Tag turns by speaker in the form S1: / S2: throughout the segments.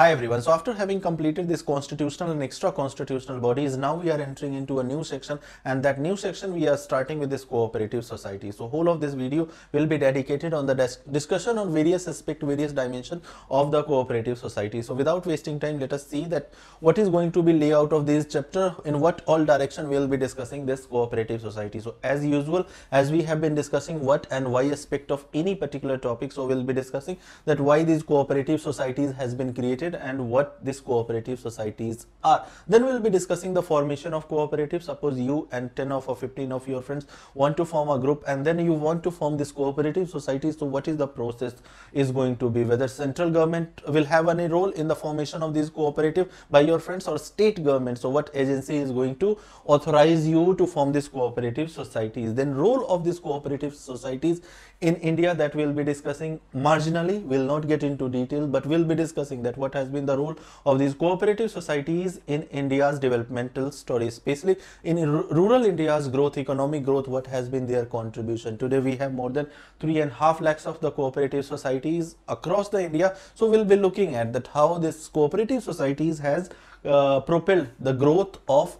S1: Hi everyone. So after having completed this constitutional and extra constitutional bodies, now we are entering into a new section, and that new section we are starting with this cooperative society. So whole of this video will be dedicated on the discussion on various aspects, various dimensions of the cooperative society. So without wasting time, let us see that what is going to be layout of this chapter, in what all direction we will be discussing this cooperative society. So as usual, as we have been discussing what and why aspect of any particular topic, so we'll be discussing that why these cooperative societies has been created and what these cooperative societies are. Then we'll be discussing the formation of cooperatives. Suppose you and 10 or 15 of your friends want to form a group, and then you want to form this cooperative society. So what is the process is going to be? Whether central government will have any role in the formation of these cooperative by your friends, or state government. So what agency is going to authorize you to form these cooperative societies? Then role of these cooperative societies in India, that we'll be discussing marginally. We'll not get into detail, but we'll be discussing that what has been the role of these cooperative societies in India's developmental story, especially in rural India's growth, economic growth. What has been their contribution? Today we have more than 3.5 lakhs of the cooperative societies across the India. So we'll be looking at that how this cooperative societies has propelled the growth of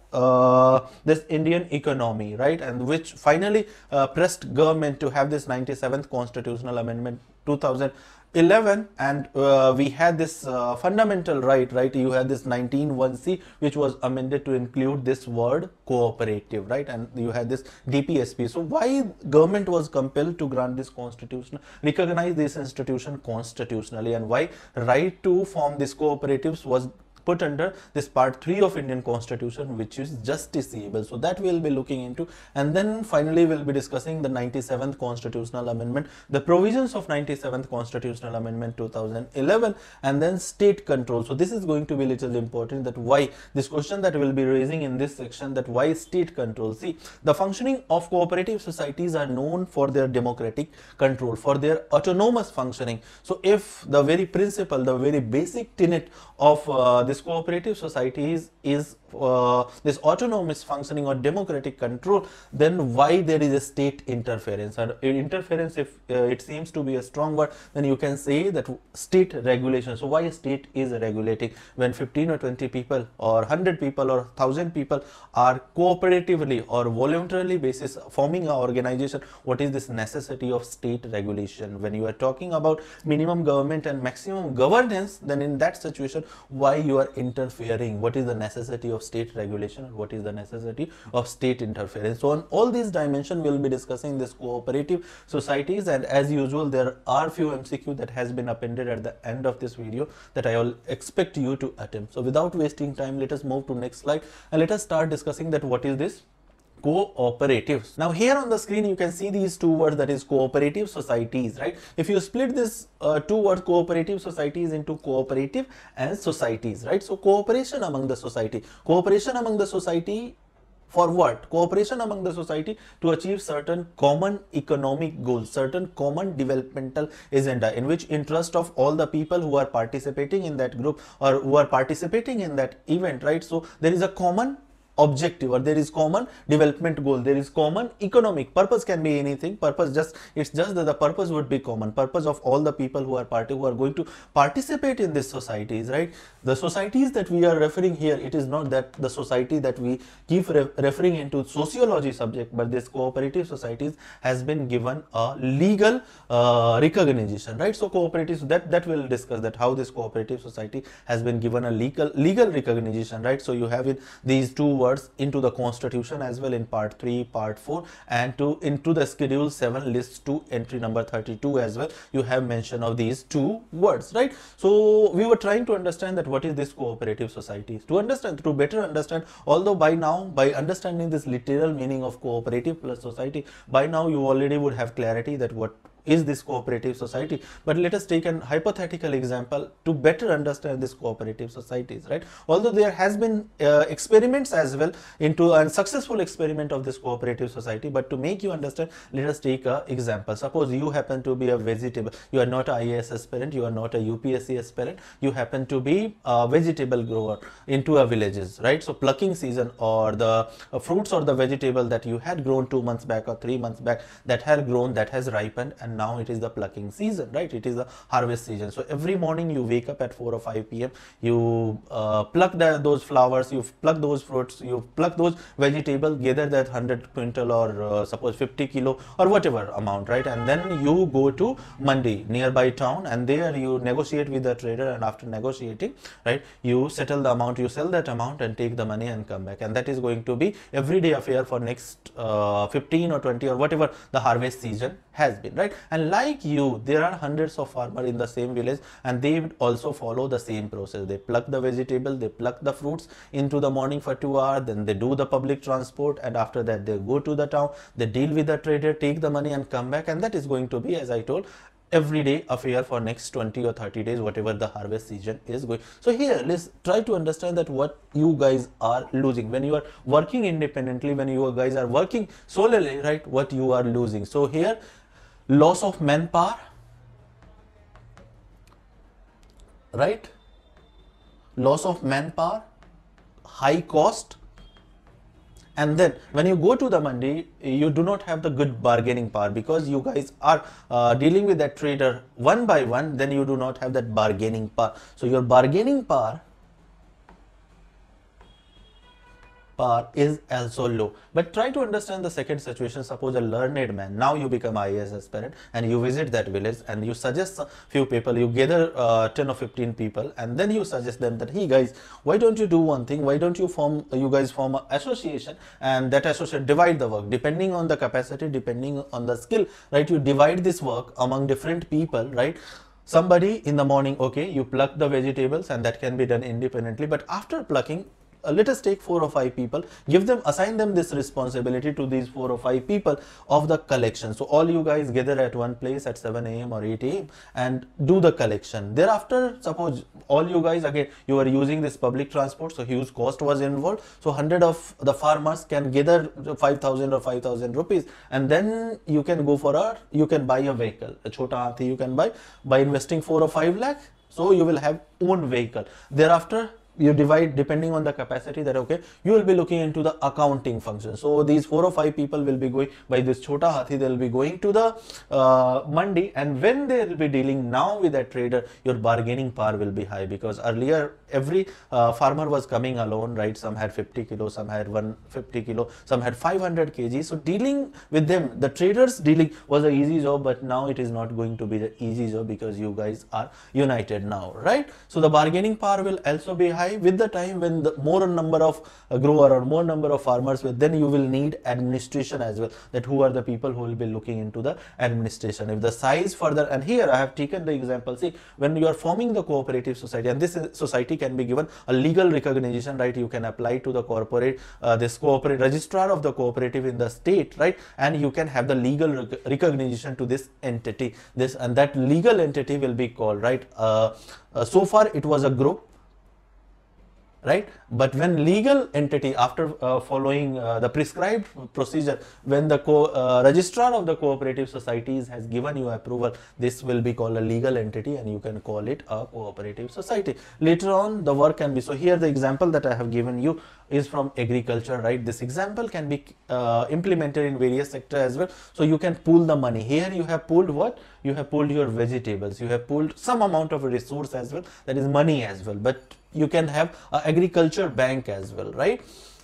S1: this Indian economy, right? And which finally pressed government to have this 97th constitutional amendment 2011, and we had this fundamental right? You had this 19(1)(c), which was amended to include this word cooperative, right? And you had this DPSP. So why government was compelled to grant this constitution, recognize this institution constitutionally, and why right to form these cooperatives was put under this part 3 of Indian Constitution, which is justiciable. So that we'll be looking into, and then finally we'll be discussing the 97th Constitutional Amendment, the provisions of 97th Constitutional Amendment 2011, and then state control. So this is going to be little important, that why this question that we'll be raising in this section, that why state control. See, the functioning of cooperative societies are known for their democratic control, for their autonomous functioning. So if the very principle, the very basic tenet of this cooperative societies is this autonomous functioning or democratic control, then why there is a state interference? And interference, if it seems to be a strong word, then you can say that state regulation. So why a state is regulating when 15 or 20 people or 100 people or 1000 people are cooperatively or voluntarily basis forming an organization? What is this necessity of state regulation? When you are talking about minimum government and maximum governance, then in that situation, why you are interfering? What is the necessity of state regulation, and what is the necessity of state interference? So on all these dimensions we'll be discussing this cooperative societies, and as usual there are few MCQ that has been appended at the end of this video that I will expect you to attempt. So without wasting time, let us move to next slide and let us start discussing that what is this cooperatives. Now here on the screen you can see these two words, that is cooperative societies, right? If you split this two words cooperative societies into cooperative and societies, right? So cooperation among the society, cooperation among the society for what? Cooperation among the society to achieve certain common economic goals, certain common developmental agenda, in which interest of all the people who are participating in that group or who are participating in that event, right? So there is a common objective, or there is common development goal, there is common economic purpose. Can be anything, purpose, just it's just that the purpose would be common, purpose of all the people who are going to participate in this societies, right? The societies that we are referring here, it is not that the society that we keep referring into sociology subject, but this cooperative societies has been given a legal recognition, right? So cooperatives, that will discuss that how this cooperative society has been given a legal recognition, right? So you have it these two words into the constitution as well in part 3, part 4, and into the schedule 7 list 2 entry number 32 as well. You have mention of these two words, right? So we were trying to understand that what is this cooperative society. To better understand, although by now, by understanding this literal meaning of cooperative plus society, by now you already would have clarity that what is this cooperative society. But let us take an hypothetical example to better understand this cooperative societies, right? Although there has been experiments as well into a successful experiment of this cooperative society, but to make you understand, let us take an example. Suppose you happen to be a vegetable, you are not a IAS aspirant, you are not a UPSC aspirant, you happen to be a vegetable grower into a villages, right? So plucking season, or the fruits or the vegetable that you had grown 2 months back or 3 months back, that had grown, that has ripened, and and now it is the plucking season, right? It is the harvest season. So every morning you wake up at 4 or 5 p.m. you pluck those flowers, you pluck those fruits, you pluck those vegetables, gather that 100 quintal or suppose 50 kilo or whatever amount, right? And then you go to Mandi, nearby town, and there you negotiate with the trader, and after negotiating, right, you settle the amount, you sell that amount and take the money and come back. And that is going to be everyday affair for next 15 or 20 or whatever the harvest season has been, right? And like you, there are hundreds of farmers in the same village, and they also follow the same process. They pluck the vegetable, they pluck the fruits into the morning for 2 hours, then they do the public transport, and after that they go to the town, they deal with the trader, take the money and come back. And that is going to be, as I told, everyday affair for next 20 or 30 days, whatever the harvest season is going. So here let's try to understand that what you guys are losing when you are working independently, when you guys are working solely, right? What you are losing. So here, loss of manpower, right? Loss of manpower, high cost. And then when you go to the mandi, you do not have the good bargaining power, because you guys are dealing with that trader one by one. Then you do not have that bargaining power. So your bargaining power is also low. But try to understand the second situation. Suppose a learned man, now you become IAS aspirant and you visit that village and you suggest a few people, you gather 10 or 15 people, and then you suggest them that, hey guys, why don't you do one thing, why don't you guys form an association, and that association divide the work depending on the capacity, depending on the skill, right? You divide this work among different people, right? Somebody in the morning, okay, you pluck the vegetables, and that can be done independently. But after plucking, let us take 4 or 5 people, assign them this responsibility to these 4 or 5 people of the collection. So all you guys gather at one place at 7 a.m. or 8 a.m. and do the collection. Thereafter, suppose all you guys, again, you are using this public transport, so huge cost was involved. So 100 of the farmers can gather 5,000 or 5,000 rupees, and then you can go for you can buy a vehicle, a chota hathi you can buy by investing 4 or 5 lakh. So you will have own vehicle. Thereafter, you divide depending on the capacity, that okay, you will be looking into the accounting function. So these 4 or 5 people will be going by this chota hathi, they will be going to the mandi, and when they will be dealing now with that trader, your bargaining power will be high, because earlier every farmer was coming alone, right? Some had 50 kilos, some had 150 kilo, some had 500 kg. So dealing with them, the traders dealing was an easy job, but now it is not going to be the easy job, because you guys are united now, right? So the bargaining power will also be high. With the time, when the more number of grower or more number of farmers, then you will need administration as well, that who are the people who will be looking into the administration. If the size further, and here I have taken the example, see, when you are forming the cooperative society, and this society can be given a legal recognition, right? You can apply to the corporate, this cooperative registrar of the cooperative in the state, right? And you can have the legal recognition to this entity, this and that legal entity will be called, right? So far it was a group, right? But when legal entity, after following the prescribed procedure, when the registrar of the cooperative societies has given you approval, this will be called a legal entity, and you can call it a cooperative society. Later on, the work can be, so here the example that I have given you is from agriculture, right? This example can be implemented in various sectors as well. So you can pool the money. Here you have pooled what? You have pooled your vegetables, you have pooled some amount of a resource as well, that is money as well. But you can have an agriculture bank as well, right?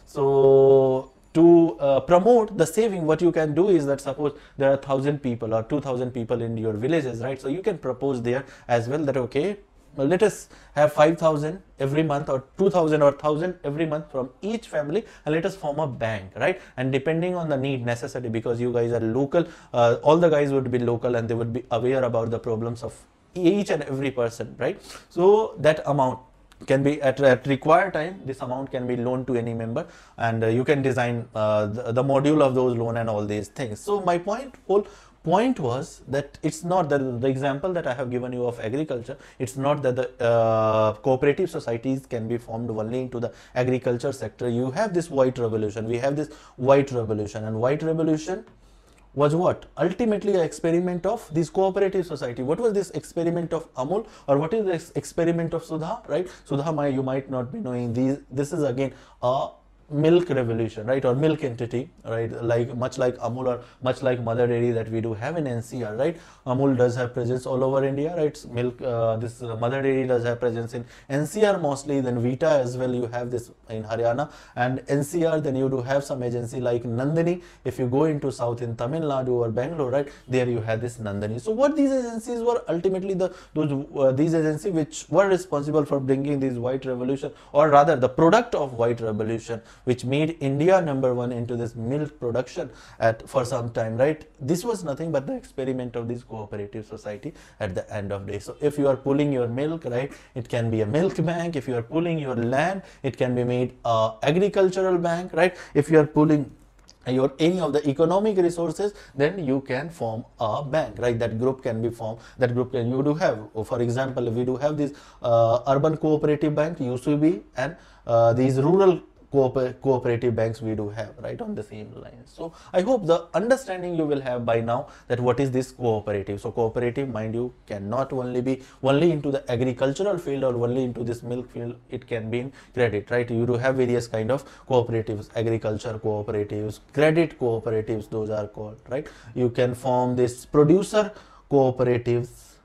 S1: So to promote the saving, what you can do is that, suppose there are 1,000 people or 2,000 people in your villages, right? So you can propose there as well that, okay, well, let us have 5,000 every month, or 2,000 or 1,000 every month from each family, and let us form a bank, right? And depending on the need, necessity, because you guys are local, all the guys would be local, and they would be aware about the problems of each and every person, right? So that amount can be at required time, this amount can be loaned to any member, and you can design the module of those loan and all these things. So my whole point was that it's not that the example that I have given you of agriculture, it's not that the cooperative societies can be formed only into the agriculture sector. You have this white revolution, we have this white revolution, and white revolution was what? Ultimately an experiment of this cooperative society. What was this experiment of Amul, or what is this experiment of Sudha, right? Sudha, you might not be knowing these. This is again a milk revolution, right, or milk entity, right, like much like Amul or much like Mother Dairy that we do have in NCR, right. Amul does have presence all over India, right. Milk, this Mother Dairy does have presence in NCR mostly, then Vita as well, you have this in Haryana and NCR, then you do have some agency like Nandini. If you go into south in Tamil Nadu or Bangalore, right, there you have this Nandini. So what these agencies were ultimately these agencies which were responsible for bringing this white revolution, or rather the product of white revolution, which made India #1 into this milk production for some time, right. This was nothing but the experiment of this cooperative society at the end of the day. So if you are pulling your milk, right, it can be a milk bank. If you are pulling your land, it can be made a agricultural bank, right. If you are pulling any of the economic resources, then you can form a bank, right. That group can be formed, that group can, you do have, for example, we do have this urban cooperative bank, UCB, and these rural cooperative banks we do have, right, on the same line. So I hope the understanding you will have by now that what is this cooperative. So cooperative, mind you, cannot only be into the agricultural field or only into this milk field, it can be in credit, right. You do have various kind of cooperatives, agriculture cooperatives, credit cooperatives, those are called, right. You can form this producer cooperatives,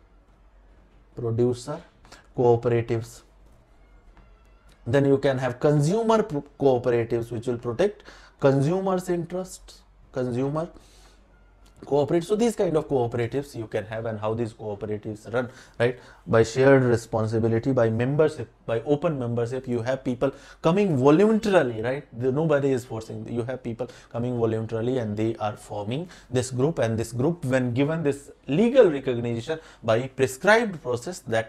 S1: then you can have consumer cooperatives, which will protect consumers' interests, consumer cooperate. So these kind of cooperatives you can have, and how these cooperatives run, right, by shared responsibility, by membership, by open membership. You have people coming voluntarily, right, nobody is forcing, you have people coming voluntarily and they are forming this group, and this group, when given this legal recognition by prescribed process, that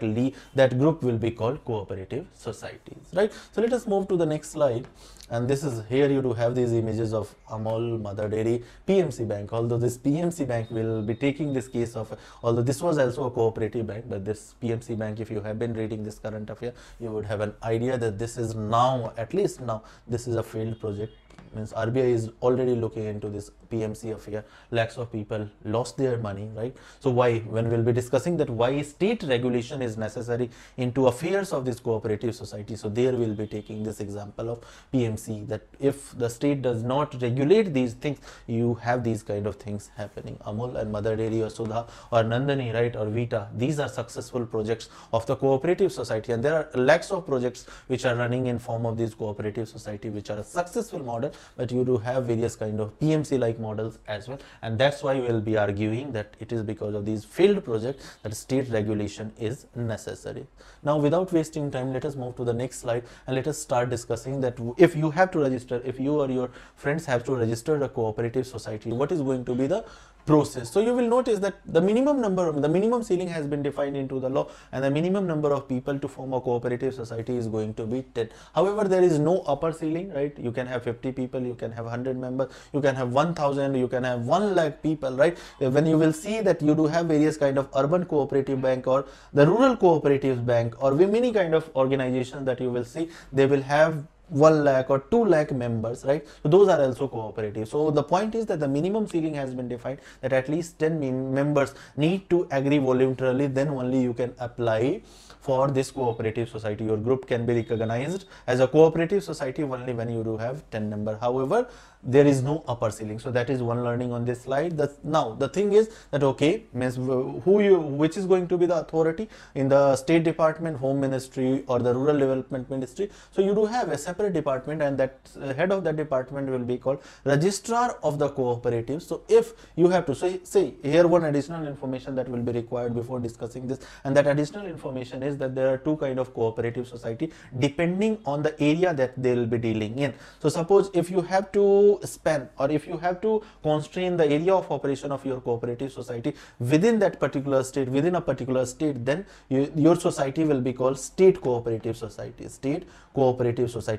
S1: group will be called cooperative societies, right. So let us move to the next slide. And this is, here you do have these images of Amul, Mother Dairy, PMC Bank. Although this PMC Bank will be taking this case of, although this was also a cooperative bank, but this PMC Bank, if you have been reading this current affair, you would have an idea that this is now, at least now, this is a failed project. Means RBI is already looking into this PMC affair. Lakhs of people lost their money, right. So why, when we'll be discussing that why state regulation is necessary into affairs of this cooperative society, so there we'll be taking this example of PMC, that if the state does not regulate these things, you have these kind of things happening. Amul and Mother Dairy or Sudha or Nandini, right, or Vita, these are successful projects of the cooperative society, and there are lakhs of projects which are running in form of this cooperative society, which are a successful model, but you do have various kind of PMC like models as well, and that's why we will be arguing that it is because of these failed projects that state regulation is necessary. Now, without wasting time, let us move to the next slide and let us start discussing that if you have to register, if you or your friends have to register a cooperative society, what is going to be the process. So you will notice that the minimum ceiling has been defined into the law, and the minimum number of people to form a cooperative society is going to be 10. However, there is no upper ceiling, right. You can have 50 people, you can have 100 members, you can have 1000, you can have 1 lakh people, right. When you will see that you do have various kind of urban cooperative bank or the rural cooperative bank or many kind of organizations that you will see, they will have 1 lakh or 2 lakh members, right. So those are also cooperative. So the point is that the minimum ceiling has been defined that at least 10 members need to agree voluntarily, then only you can apply for this cooperative society. Your group can be recognized as a cooperative society only when you do have 10 members. However, there is no upper ceiling. So that is one learning on this slide. Now the thing is that, okay, means which is going to be the authority in the State Department, Home Ministry or the Rural Development Ministry. So you do have a separate department, and that head of that department will be called Registrar of the Cooperative. So if you have to say here, one additional information that will be required before discussing this, and that additional information is that there are two kind of cooperative society depending on the area that they will be dealing in. So suppose if you have to span, or if you have to constrain the area of operation of your cooperative society within that particular state, within a particular state, then your society will be called state cooperative society,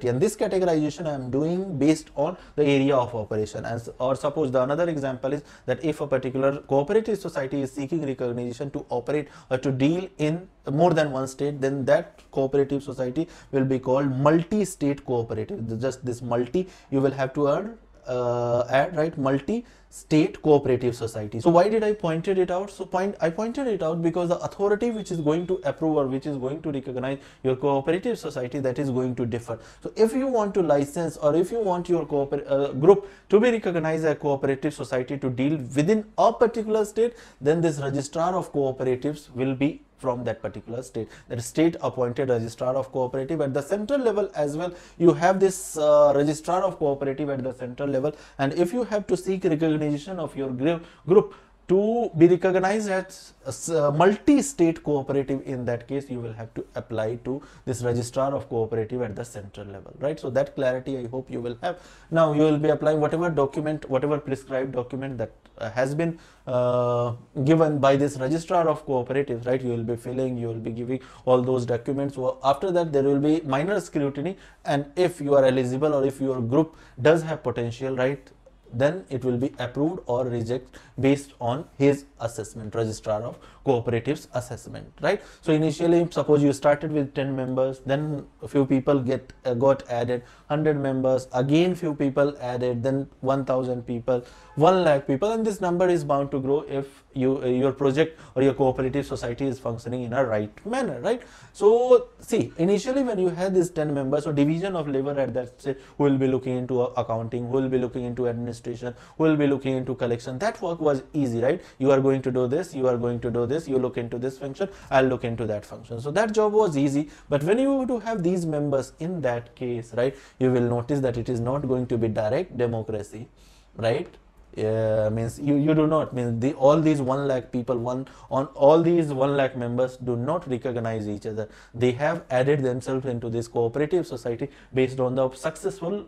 S1: and this categorization I am doing based on the area of operation. Or suppose the another example is that if a particular cooperative society is seeking recognition to operate or to deal in more than one state, then that cooperative society will be called multi-state cooperative. Just this multi, you will have to add, right, multi-state cooperative society. So why did I pointed it out? So I pointed it out because the authority which is going to approve or which is going to recognize your cooperative society, that is going to differ. So if you want to license or if you want your group to be recognized as a cooperative society to deal within a particular state, then this registrar of cooperatives will be from that particular state, that state appointed registrar of cooperative. At the central level as well, you have this registrar of cooperative at the central level, and if you have to seek recognition of your group to be recognized as a multi-state cooperative, in that case you will have to apply to this registrar of cooperative at the central level, right? So that clarity I hope you will have. Now you will be applying whatever document, whatever prescribed document that has been given by this registrar of cooperatives, right? You will be filling, you will be giving all those documents. So after that there will be minor scrutiny, and if you are eligible or if your group does have potential, right, then it will be approved or reject based on his assessment, registrar of cooperatives assessment, right? So initially, suppose you started with 10 members, then a few people got added, 100 members, again few people added, then 1000 people, 1 lakh people, and this number is bound to grow if your project or your cooperative society is functioning in a right manner, right? So see, initially when you had this 10 members, so division of labor at that stage, who will be looking into accounting, who will be looking into administration, who will be looking into collection, that work was easy, right? You are going to do this, you are going to do this, you look into this function, I'll look into that function. So that job was easy. But when you do have these members, in that case, right, you will notice that it is not going to be direct democracy, right? Means you do not, means all these 1 lakh people, all these 1 lakh members do not recognize each other. They have added themselves into this cooperative society based on the successful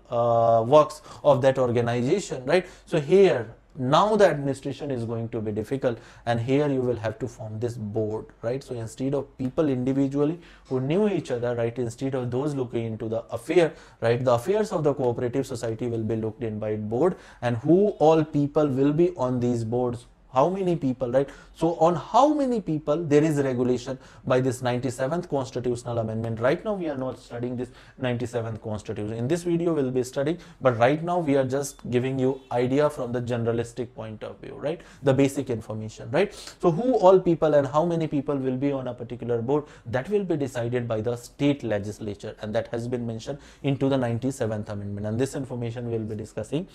S1: works of that organization, right? So here now the administration is going to be difficult, and here you will have to form this board, right? So instead of people individually who knew each other, right, instead of those looking into the affair, right, the affairs of the cooperative society will be looked in by board, and who all people will be on these boards, how many people, right? So on how many people, there is regulation by this 97th constitutional amendment. Right now we are not studying this 97th constitution. In this video we'll be studying, but right now we are just giving you idea from the generalistic point of view, right? The basic information, right? So who all people and how many people will be on a particular board, that will be decided by the state legislature, and that has been mentioned into the 97th amendment, and this information we'll be discussing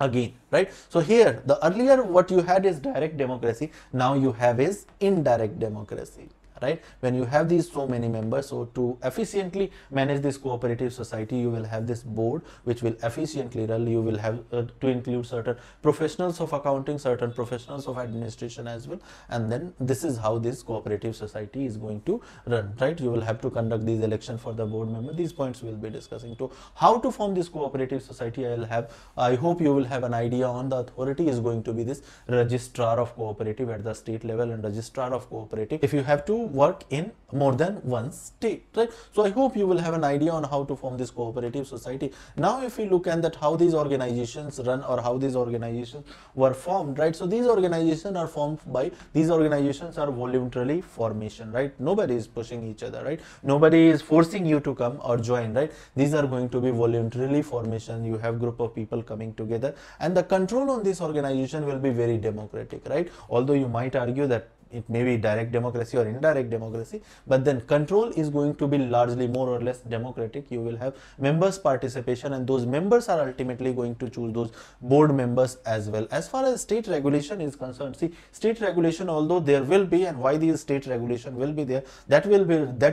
S1: again, right? So here the earlier what you had is direct democracy, now you have is indirect democracy, right? When you have these so many members, so to efficiently manage this cooperative society, you will have this board which will efficiently run. You will have to include certain professionals of accounting, certain professionals of administration as well, and then this is how this cooperative society is going to run, right? You will have to conduct these elections for the board member. These points we will be discussing. To how to form this cooperative society, I hope you will have an idea on. The authority is going to be this registrar of cooperative at the state level and registrar of cooperative if you have to work in more than one state, right? So I hope you will have an idea on how to form this cooperative society. Now if we look at that, how these organizations run or how these organizations were formed, right? So these organizations are formed by, these organizations are voluntarily formation, right? Nobody is pushing each other, right? Nobody is forcing you to come or join, right? These are going to be voluntarily formation. You have group of people coming together, and the control on this organization will be very democratic, right? Although you might argue that it may be direct democracy or indirect democracy, but then control is going to be largely more or less democratic. You will have members participation, and those members are ultimately going to choose those board members as well. As far as state regulation is concerned, see, state regulation, although there will be, and why these state regulation will be there, that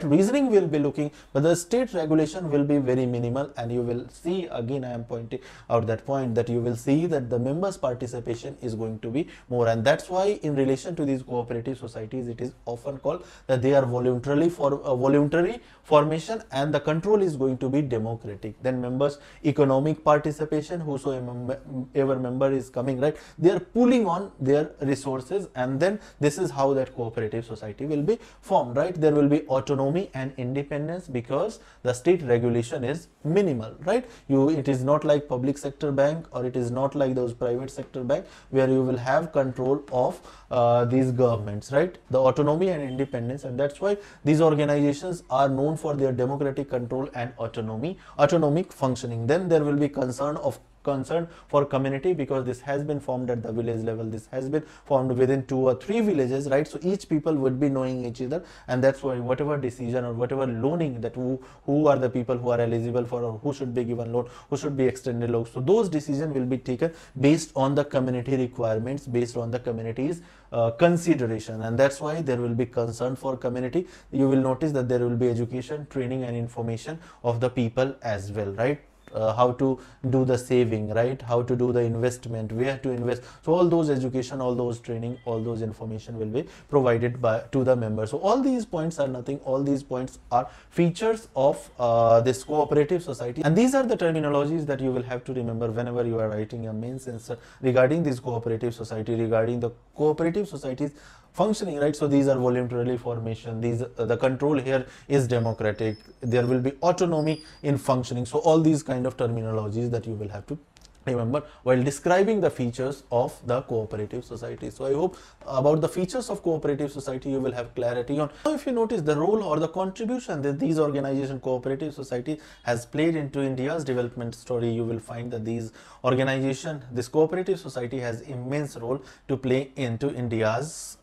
S1: reasoning will be looking, but the state regulation will be very minimal, and you will see, again I am pointing out that point, that you will see that the members participation is going to be more, and that's why in relation to these cooperative societies, it is often called that they are voluntary formation, and the control is going to be democratic. Then members economic participation, whosoever member is coming, right, they are pooling on their resources, and then this is how that cooperative society will be formed, right? There will be autonomy and independence because the state regulation is minimal, right? It is not like public sector bank, or it is not like those private sector bank where you will have control of these governments, right? The autonomy and independence, and that's why these organizations are known for their democratic control and autonomic functioning. Then there will be concern of concerned for community, because this has been formed at the village level, this has been formed within 2 or 3 villages, right? So each people would be knowing each other, and that's why whatever decision or whatever loaning, that who are the people who are eligible for, or who should be given loan, who should be extended loan, so those decisions will be taken based on the community requirements, based on the community's consideration, and that's why there will be concern for community. You will notice that there will be education, training and information of the people as well, right? How to do the saving, right? How to do the investment, where to invest. So all those education, all those training, all those information will be provided to the members. So all these points are nothing, all these points are features of this cooperative society, and these are the terminologies that you will have to remember whenever you are writing a mains answer regarding this cooperative society, regarding the cooperative societies functioning, right? So these are voluntarily formation, these the control here is democratic, there will be autonomy in functioning. So all these kind of terminologies that you will have to remember while describing the features of the cooperative society. So I hope about the features of cooperative society you will have clarity on. Now if you notice the role or the contribution that these organization, cooperative society, has played into India's development story, you will find that these organization, this cooperative society has immense role to play into India's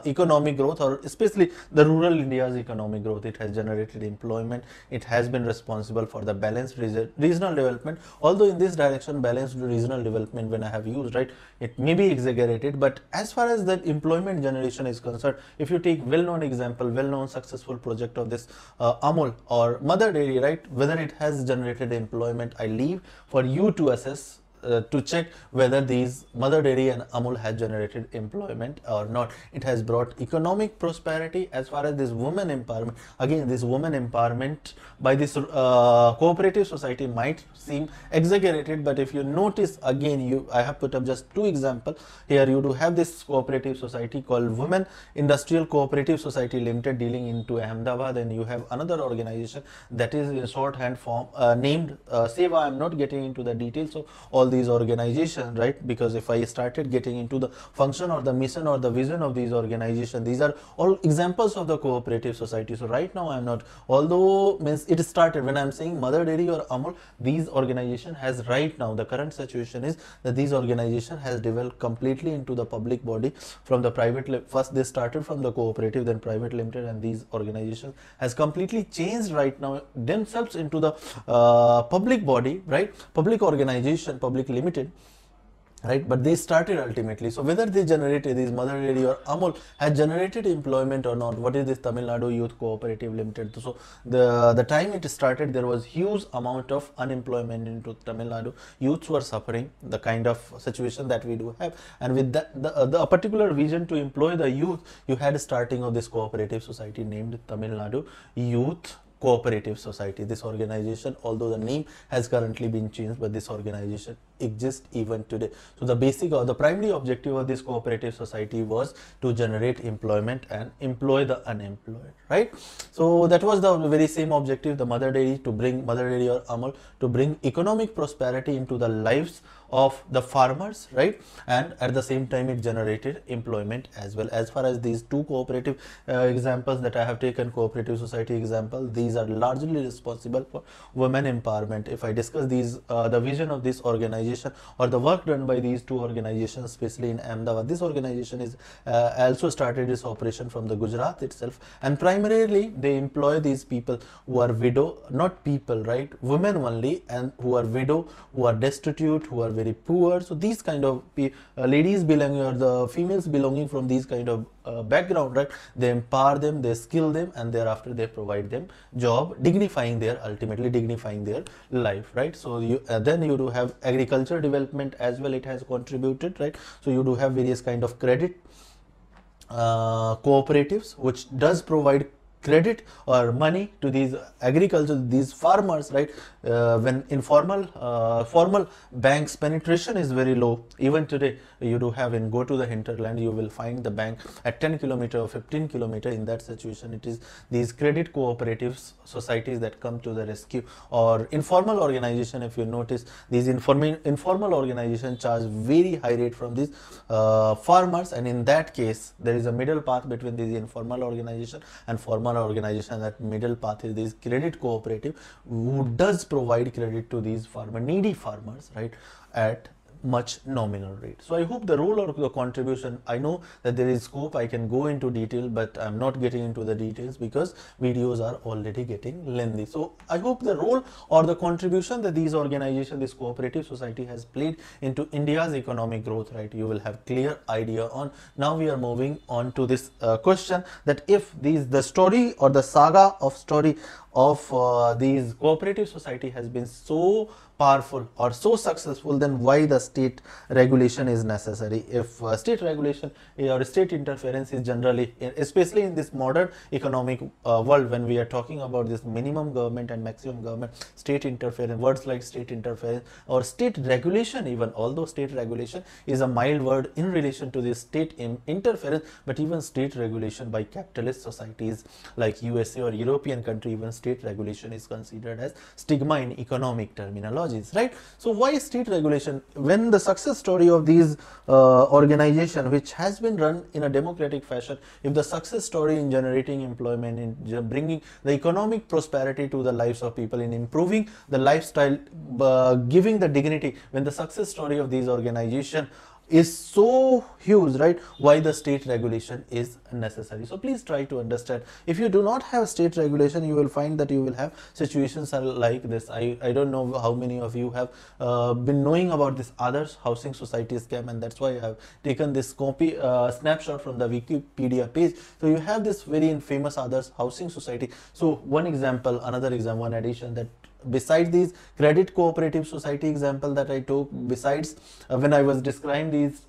S1: economic growth, or especially the rural India's economic growth. It has generated employment, it has been responsible for the balanced regional development, although in this direction balanced regional development, when I have used, right, it may be exaggerated, but as far as the employment generation is concerned, if you take well-known example, well-known successful project of this Amul or Mother Dairy, right, whether it has generated employment, I leave for you to assess, to check whether these Mother Dairy and Amul has generated employment or not. It has brought economic prosperity. As far as this women empowerment, again this women empowerment by this cooperative society might seem exaggerated, but if you notice again, I have put up just 2 examples here. You do have this cooperative society called Women Industrial Cooperative Society Limited dealing into Ahmedabad, and you have another organization that is in shorthand form named Seva. I am not getting into the details of all these organizations, right? Because if I started getting into the function or the mission or the vision of these organizations, these are all examples of the cooperative society. So right now I am not, although means it started when I am saying Mother Dairy or Amul, these organization has right now, the current situation is that these organization has developed completely into the public body from the private. First they started from the cooperative, then private limited, and these organizations has completely changed right now themselves into the public body, right? Public organization, public limited, right? But they started ultimately. So whether they generated, these Mother Dairy or Amul had generated employment or not, what is this Tamil Nadu Youth Cooperative Limited? So the time it started, there was huge amount of unemployment into Tamil Nadu. Youths were suffering the kind of situation that we do have, and with that the particular vision to employ the youth, you had a starting of this cooperative society named Tamil Nadu Youth Cooperative Society. This organization, although the name has currently been changed, but this organization exists even today. So the basic or the primary objective of this cooperative society was to generate employment and employ the unemployed, right? So that was the very same objective, the Mother Dairy, to bring Mother Dairy or Amul, to bring economic prosperity into the lives of the farmers, right? And at the same time it generated employment as well. As far as these 2 cooperative examples that I have taken, cooperative society example, these are largely responsible for women empowerment. If I discuss these the vision of this organization or the work done by these 2 organizations, especially in Ahmedabad, this organization is also started its operation from the Gujarat itself, and primarily they employ these people who are widow, not people, right, women only, and who are widow, who are destitute, who are very poor. So these kind of ladies belonging, or the females belonging from these kind of background, right, they empower them, they skill them, and thereafter they provide them job, ultimately dignifying their life, right? So you then you do have agriculture development as well, it has contributed, right? So you do have various kind of credit cooperatives which does provide credit or money to these agriculture, these farmers, right? When formal banks penetration is very low. Even today you do have, in go to the hinterland, you will find the bank at 10 kilometer or 15 kilometer. In that situation, it is these credit cooperatives societies that come to the rescue. Or informal organization, if you notice, these informal organization charge very high rate from these farmers, and in that case there is a middle path between these informal organization and formal one organization, that middle path is this credit cooperative, who does provide credit to these needy farmers, right, at much nominal rate. So I hope the role or the contribution, I know that there is scope, I can go into detail, but I'm not getting into the details because videos are already getting lengthy. So I hope the role or the contribution that these organizations, this cooperative society has played into India's economic growth, right, you will have clear idea on. Now we are moving on to this question, that if the story or the saga of story of these cooperative society has been so powerful or so successful, then why the state regulation is necessary? If state regulation or state interference is generally, especially in this modern economic world, when we are talking about this minimum government and maximum government, state interference, words like state interference or state regulation, even although state regulation is a mild word in relation to this state interference, but even state regulation by capitalist societies like USA or European country, even state regulation is considered as stigma in economic terminology, right? So why state regulation, when the success story of these organization which has been run in a democratic fashion, if the success story in generating employment, in bringing the economic prosperity to the lives of people, in improving the lifestyle, giving the dignity, when the success story of these organization is so huge, right, why the state regulation is necessary? So please try to understand. If you do not have state regulation, you will find that you will have situations like this. I don't know how many of you have been knowing about this Adarsh housing society scam, and that's why I have taken this copy snapshot from the Wikipedia page. So you have this very infamous Adarsh housing society. So one example, another example, one addition, that besides these credit cooperative society example that I took, besides when I was describing these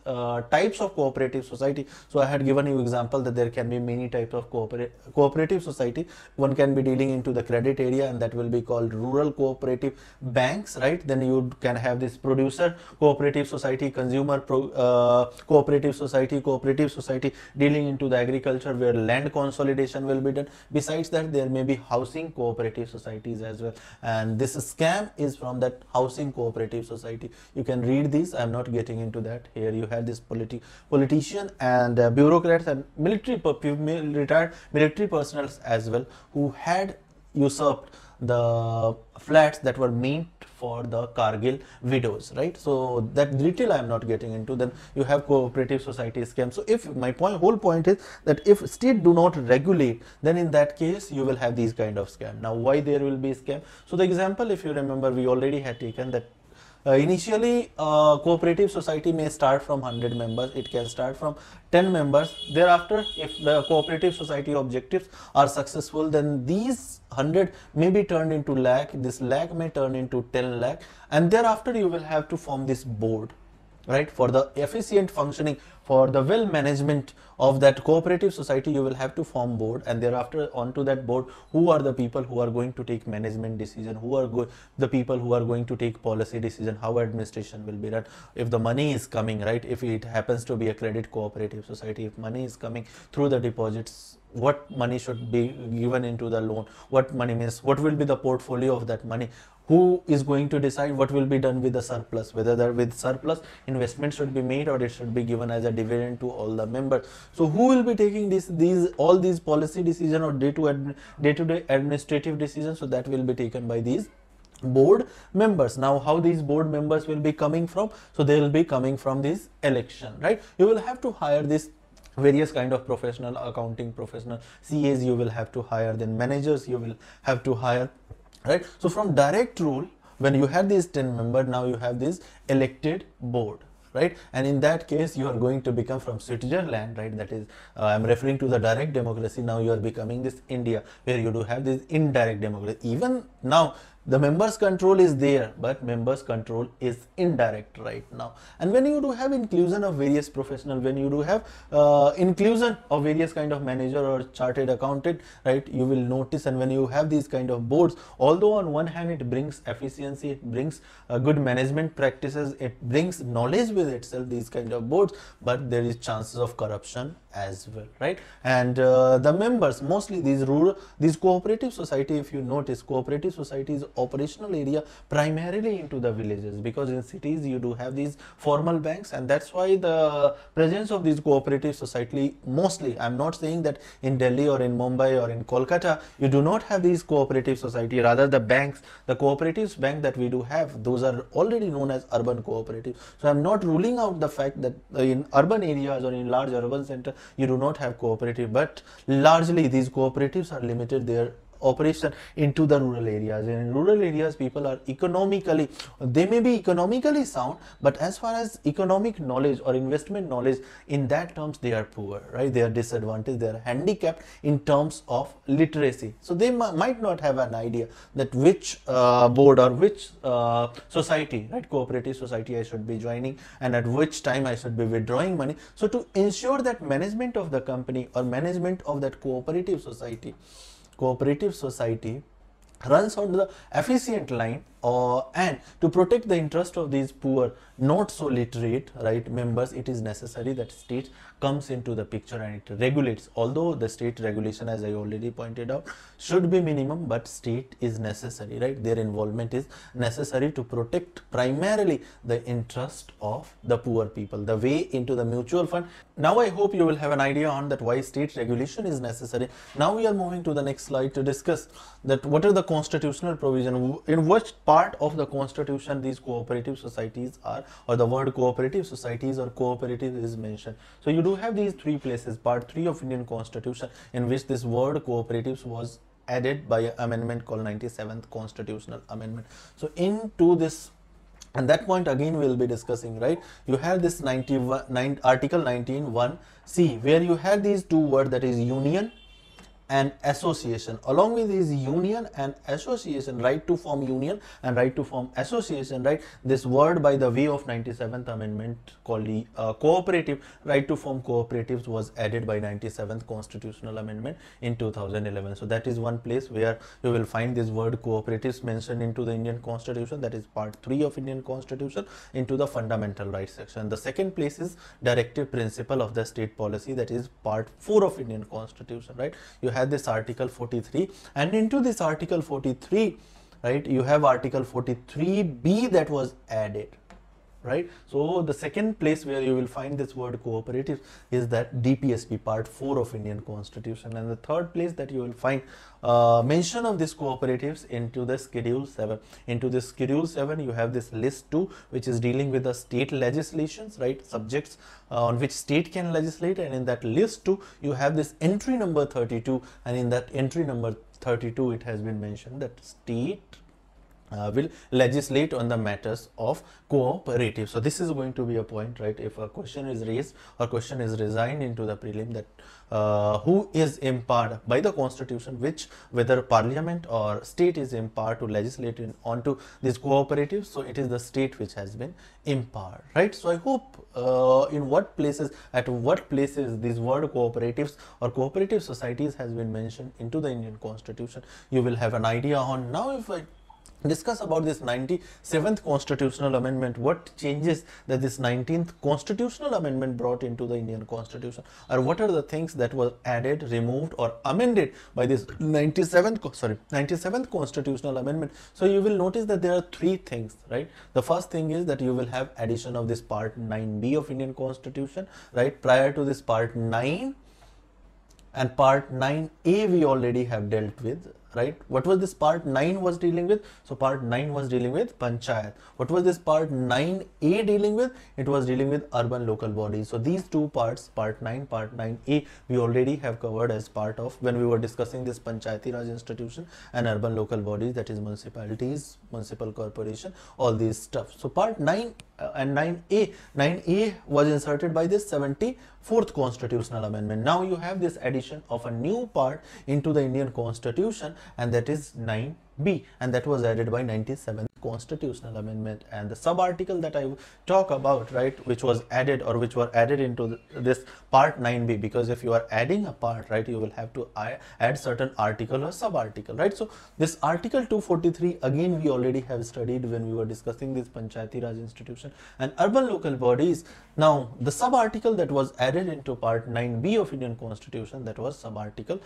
S1: types of cooperative society, so I had given you example that there can be many types of cooperative society. One can be dealing into the credit area, and that will be called rural cooperative banks, right? Then you can have this producer cooperative society, consumer cooperative society dealing into the agriculture, where land consolidation will be done. Besides that, there may be housing cooperative societies as well, and this scam is from that housing cooperative society. You can read these, I'm not getting into that. Here you have this politician and bureaucrats and retired military personnel as well, who had usurped the flats that were meant for the Kargil widows, right? So that detail I am not getting into. Then you have cooperative society scam. So if my whole point is that if state do not regulate, then in that case you will have these kind of scam. Now why there will be scam? So the example, if you remember, we already had taken that initially cooperative society may start from 100 members, it can start from 10 members. Thereafter, if the cooperative society objectives are successful, then these 100 may be turned into lakh, this lakh may turn into 10 lakh, and thereafter you will have to form this board, right? For the efficient functioning, for the well management of that cooperative society, you will have to form board, and thereafter onto that board, who are the people who are going to take management decision, who are the people who are going to take policy decision, how administration will be done, if the money is coming, right? If it happens to be a credit cooperative society, if money is coming through the deposits, what money should be given into the loan, what money means, what will be the portfolio of that money, who is going to decide what will be done with the surplus, whether that with surplus investment should be made or it should be given as a dividend to all the members. So who will be taking all these policy decision or day-to-day administrative decisions? So that will be taken by these board members. Now how these board members will be coming from? So they will be coming from this election, right? You will have to hire this various kind of professional, accounting professional, CAs you will have to hire, then managers you will have to hire, right? So from direct rule, when you have these 10 members, now you have this elected board, right? And in that case, you are going to become from Switzerland, right? That is, I'm referring to the direct democracy. Now you are becoming this India, where you do have this indirect democracy. Even now, the members control is there, but members control is indirect right now. And when you do have inclusion of various professional, when you do have inclusion of various kind of manager or chartered accountant, right, you will notice. And when you have these kind of boards, although on one hand it brings efficiency, it brings good management practices, it brings knowledge with itself, these kind of boards, but there is chances of corruption as well, right? And the members, mostly these cooperative society, if you notice, cooperative society is operational area primarily into the villages, because in cities you do have these formal banks, and that's why the presence of these cooperative society mostly, I'm not saying that in Delhi or in Mumbai or in Kolkata you do not have these cooperative society, rather the banks, the cooperatives bank that we do have, those are already known as urban cooperatives. So I'm not ruling out the fact that in urban areas or in large urban center you do not have cooperative, but largely these cooperatives are limited their operation into the rural areas. And in rural areas people are economically, they may be economically sound, but as far as economic knowledge or investment knowledge, in that terms they are poor, right? They are disadvantaged, they are handicapped in terms of literacy. So they might not have an idea that which board or which society, right, cooperative society I should be joining, and at which time I should be withdrawing money. So to ensure that management of the company or management of that cooperative society runs on the efficient line, and to protect the interest of these poor, not so literate, right, members, it is necessary that state comes into the picture and it regulates. Although the state regulation, as I already pointed out, should be minimum, but state is necessary, right? Their involvement is necessary to protect primarily the interest of the poor people, the way into the mutual fund. Now I hope you will have an idea on that why state regulation is necessary. Now we are moving to the next slide to discuss that what are the constitutional provision, in which part of the constitution these cooperative societies are, or the word cooperative societies or cooperative is mentioned. So you do have these three places, part 3 of Indian Constitution, in which this word cooperatives was added by an amendment called 97th Constitutional Amendment. So into this, and that point again we will be discussing, right? You have this Article 19(1)(c), where you have these two words, that is union and association. Along with these union and association, right to form union and right to form association, right, this word by the way of 97th Amendment called the cooperative, right to form cooperatives, was added by 97th Constitutional Amendment in 2011. So that is one place where you will find this word cooperatives mentioned into the Indian Constitution, that is part 3 of Indian Constitution, into the fundamental rights section. The second place is directive principle of the state policy, that is part 4 of Indian Constitution, right? You have this Article 43, and into this Article 43, right, you have Article 43B that was added, right? So the second place where you will find this word cooperative is that DPSP, part 4 of Indian Constitution. And the third place that you will find mention of these cooperatives into the Schedule 7. Into this Schedule 7 you have this list 2, which is dealing with the state legislations, right, subjects on which state can legislate, and in that list 2 you have this entry number 32, and in that entry number 32 it has been mentioned that state will legislate on the matters of cooperative. So this is going to be a point, right? If a question is raised or question is resigned into the prelim, that who is empowered by the constitution, which whether parliament or state is empowered to legislate onto these cooperatives, so it is the state which has been empowered, right? So I hope in what places, at what places this word cooperatives or cooperative societies has been mentioned into the Indian Constitution, you will have an idea on. Now if I discuss about this 97th Constitutional Amendment, what changes that this 19th Constitutional Amendment brought into the Indian Constitution, or what are the things that were added, removed or amended by this 97th Constitutional Amendment. So you will notice that there are three things, right? The first thing is that you will have addition of this part 9B of Indian Constitution, right? Prior to this part 9 and part 9A we already have dealt with, right? What was this part 9 was dealing with? So part 9 was dealing with panchayat. What was this part 9A dealing with? It was dealing with urban local bodies. So these two parts, part 9, part 9A, we already have covered as part of when we were discussing this Panchayati Raj institution and urban local bodies, that is municipalities, municipal corporation, all these stuff. So part 9 and 9A was inserted by this 74th Constitutional Amendment. Now you have this addition of a new part into the Indian Constitution, and that is 9B, and that was added by 97th constitutional amendment, and the sub-article that I talk about, right, which was added or which were added into this part 9b, because if you are adding a part, right, you will have to add certain article or sub-article, right? So this article 243, again, we already have studied when we were discussing this Panchayati Raj institution and urban local bodies. Now the sub-article that was added into part 9b of Indian Constitution, that was sub-article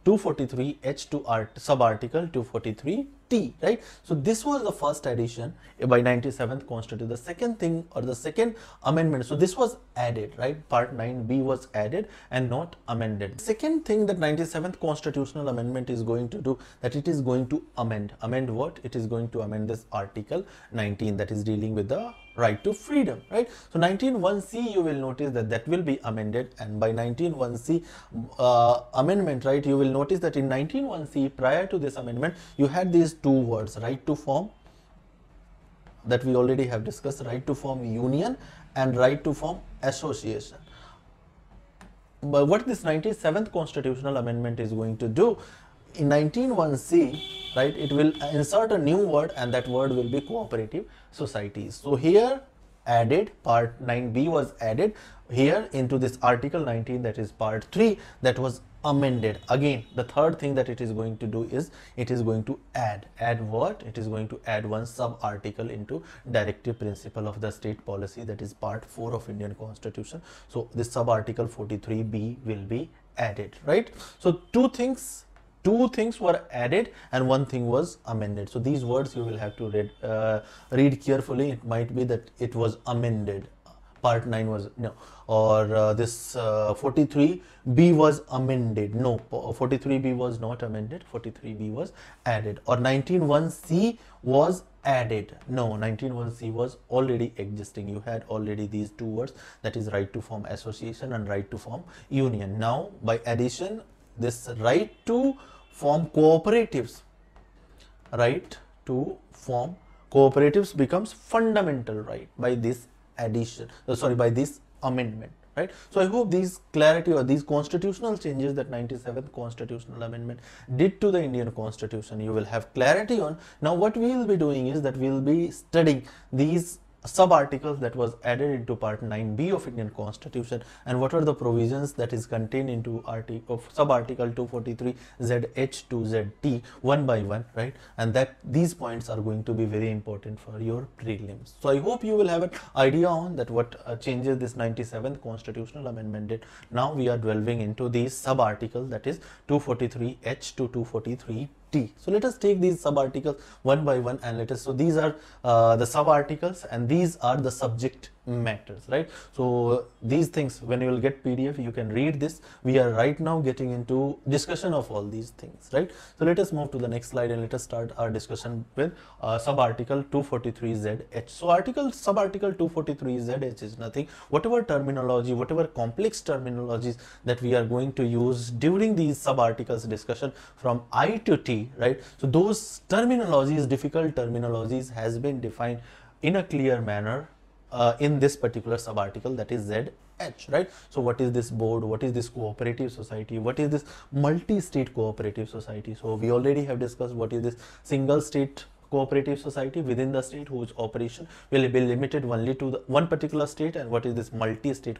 S1: 243H to sub-article 243T, right? So this was the first addition by 97th Constitution. The second thing, or the second amendment, so this was added, right? Part 9b was added and not amended. Second thing that 97th Constitutional Amendment is going to do, that it is going to amend what? It is going to amend this Article 19 that is dealing with the right to freedom, right? So 19(1)(c), you will notice that that will be amended, and by 19(1)(c) amendment, right, you will notice that in 19(1)(c), prior to this amendment, you had these two words, right to form, that we already have discussed, right to form union and right to form association. But what this 97th Constitutional Amendment is going to do, in 19(1)(c), right, it will insert a new word, and that word will be cooperative societies. So here added, part 9b was added here into this Article 19, that is part 3, that was amended. Again, the third thing that it is going to do is it is going to add what? It is going to add one sub article into directive principle of the state policy, that is part 4 of Indian Constitution. So this sub article 43b will be added, right? So two things were added and one thing was amended. So these words you will have to read carefully. It might be that it was amended, part 9 was no, or this 43b was amended. No, 43b was not amended, 43b was added. Or 19(1)(c) was added. No, 19(1)(c) was already existing. You had already these two words, that is right to form association and right to form union. Now by addition, this right to form cooperatives, becomes fundamental right by this addition, by this amendment, right? So I hope these clarity or these constitutional changes that 97th Constitutional Amendment did to the Indian Constitution, you will have clarity on. Now what we will be doing is that we will be studying these sub-articles that was added into part 9b of Indian Constitution, and what are the provisions that is contained into sub-article 243ZH to ZT one by one, right? And that these points are going to be very important for your prelims. So I hope you will have an idea on that what changes this 97th Constitutional Amendment did. Now we are delving into these sub-articles, that is 243H to 243T. So let us take these sub-articles one by one and let us, so these are the sub-articles and these are the subject matters, right? So these things, when you will get PDF, you can read this. We are right now getting into discussion of all these things, right? So let us move to the next slide and let us start our discussion with sub-article 243ZH. So sub-article 243ZH is nothing, whatever terminology, whatever complex terminologies that we are going to use during these sub-articles discussion from I to T, right? So those terminologies, difficult terminologies, has been defined in a clear manner in this particular sub-article, that is ZH, right? So what is this board? What is this cooperative society? What is this multi-state cooperative society? So we already have discussed what is this single state cooperative society within the state whose operation will be limited only to the one particular state, and what is this multi-state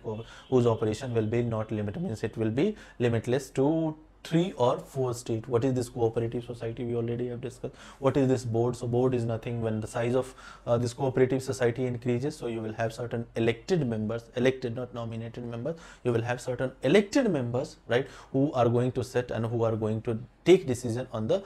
S1: whose operation will be not limited, means it will be limitless to 3 or 4 states. What is this cooperative society? We already have discussed. What is this board? So board is nothing when the size of this cooperative society increases, so you will have certain elected members, elected, not nominated members. You will have certain elected members, right, who are going to sit and who are going to take decision on the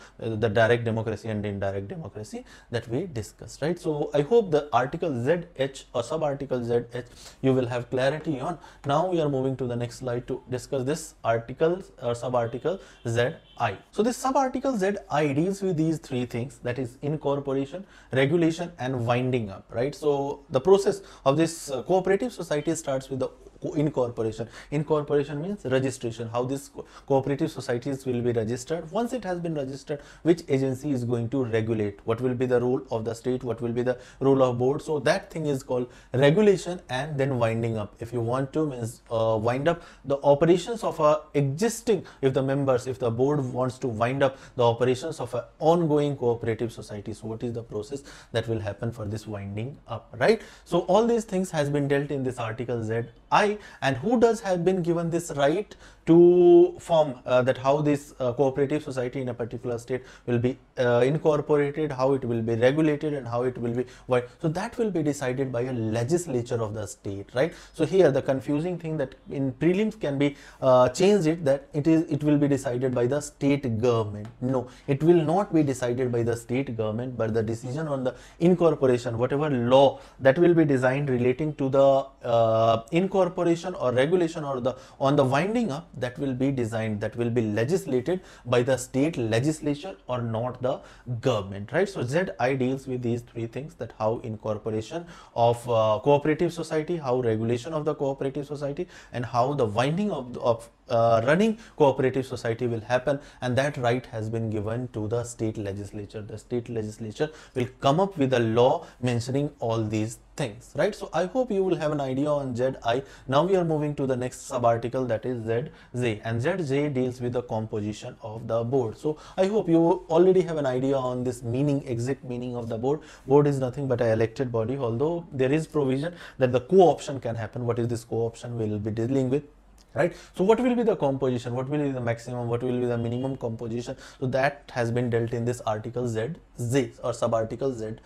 S1: direct democracy and indirect democracy that we discussed, right? So I hope the article ZH or sub-article ZH you will have clarity on. Now we are moving to the next slide to discuss this article or sub-article ZI. So this sub-article ZI deals with these three things, that is incorporation, regulation and winding up, right? So the process of this cooperative society starts with the incorporation. Incorporation means registration, how this cooperative societies will be registered. Once it has been registered, which agency is going to regulate, what will be the role of the state, what will be the role of board. So that thing is called regulation. And then winding up, if you want to means wind up the operations of a existing, if the board wants to wind up the operations of an ongoing cooperative society, so what is the process that will happen for this winding up, right? So all these things has been dealt in this article ZI. And who does have been given this right to form that how this cooperative society in a particular state will be incorporated, how it will be regulated, and how it will be why. So that will be decided by a legislature of the state, right? So here the confusing thing that in prelims can be changed it, that it will be decided by the state government. No, it will not be decided by the state government, but the decision on the incorporation, whatever law that will be designed relating to the incorporation or regulation or the on the winding up, that will be designed, that will be legislated by the state legislature or not the government, right? So ZI deals with these three things, that how incorporation of cooperative society, how regulation of the cooperative society, and how the winding of running cooperative society will happen, and that right has been given to the state legislature. The state legislature will come up with a law mentioning all these things, right? So I hope you will have an idea on ZI. Now we are moving to the next sub article, that is ZJ, and ZJ deals with the composition of the board. So I hope you already have an idea on this meaning, exact meaning of the board. Board is nothing but an elected body, although there is provision that the co-option can happen. What is this co-option we will be dealing with, right? So what will be the composition, what will be the maximum, what will be the minimum composition? So that has been dealt in this article ZZ or sub article ZZ.